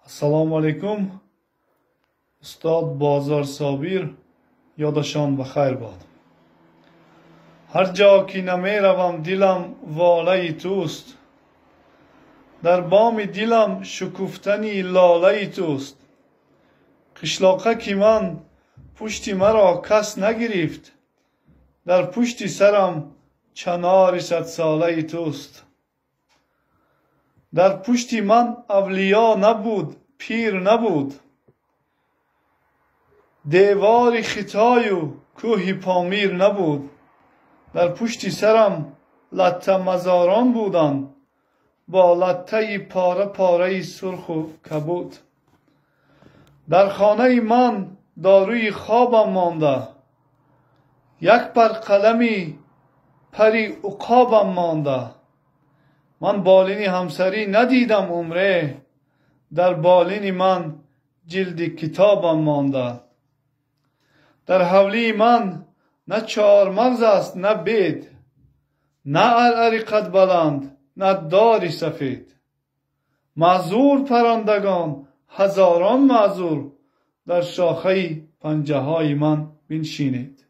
السلام علیکم. استاد بازار صابر یادشان بخیر باد. هر جا که نمی روم دلم واله توست، در بام دلم شکفتنی لاله توست. قشلاقه که من پشت مرا کس نگرفت، در پشت سرم چنار صد ساله توست. در پشت من اولیا نبود، پیر نبود، دیوار خطای و کوه پامیر نبود. در پشت سرم لته مزاران بودند، با لته پاره پاره سرخ و کبود. در خانه من داروی خوابم مانده، یک پر قلمی پری عقابم مانده. من بالین همسری ندیدم عمره، در بالین من جلد کتابم مانده. در حولی من نه چار مغز است نه بید، نه عرعر قد بلند نه دار سفید. معذور پرندگان هزاران معذور، در شاخه پنجه های من بنشینید.